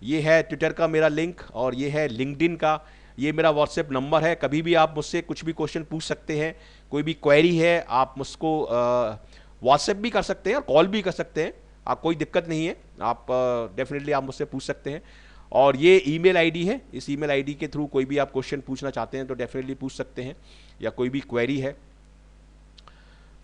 ये है ट्विटर का मेरा लिंक और ये है लिंक्डइन का। ये मेरा व्हाट्सएप नंबर है, कभी भी आप मुझसे कुछ भी क्वेश्चन पूछ सकते हैं, कोई भी क्वेरी है आप मुझको व्हाट्सएप भी कर सकते हैं और कॉल भी कर सकते हैं, आप कोई दिक्कत नहीं है, आप डेफिनेटली आप मुझसे पूछ सकते हैं। और ये ईमेल आईडी है, इस ईमेल आईडी के थ्रू कोई भी आप क्वेश्चन पूछना चाहते हैं तो डेफिनेटली पूछ सकते हैं, या कोई भी क्वेरी है।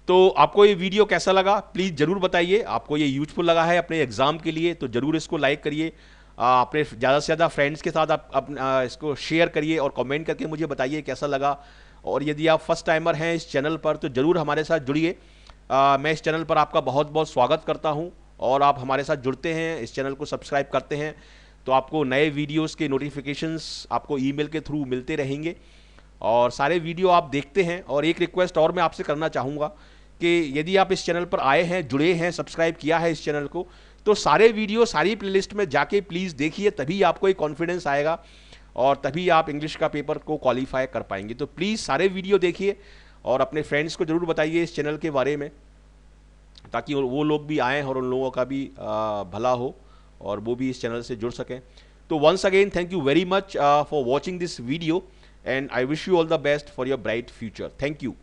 तो आपको ये वीडियो कैसा लगा प्लीज़ ज़रूर बताइए, आपको ये यूजफुल लगा है अपने एग्ज़ाम के लिए तो ज़रूर इसको लाइक करिए, अपने ज़्यादा से ज़्यादा फ्रेंड्स के साथ आप इसको शेयर करिए और कमेंट करके मुझे बताइए कैसा लगा। और यदि आप फर्स्ट टाइमर हैं इस चैनल पर तो ज़रूर हमारे साथ जुड़िए। मैं इस चैनल पर आपका बहुत बहुत स्वागत करता हूं, और आप हमारे साथ जुड़ते हैं, इस चैनल को सब्सक्राइब करते हैं तो आपको नए वीडियोस के नोटिफिकेशंस आपको ईमेल के थ्रू मिलते रहेंगे और सारे वीडियो आप देखते हैं। और एक रिक्वेस्ट और मैं आपसे करना चाहूँगा कि यदि आप इस चैनल पर आए हैं, जुड़े हैं, सब्सक्राइब किया है इस चैनल को, तो सारे वीडियो सारी प्लेलिस्ट में जाके प्लीज़ देखिए, तभी आपको एक कॉन्फिडेंस आएगा और तभी आप इंग्लिश का पेपर को क्वालिफाई कर पाएंगे। तो प्लीज़ सारे वीडियो देखिए और अपने फ्रेंड्स को ज़रूर बताइए इस चैनल के बारे में, ताकि वो लोग भी आएँ और उन लोगों का भी भला हो और वो भी इस चैनल से जुड़ सकें। तो once again thank you very much for watching this video and I wish you all the best for your bright future. Thank you.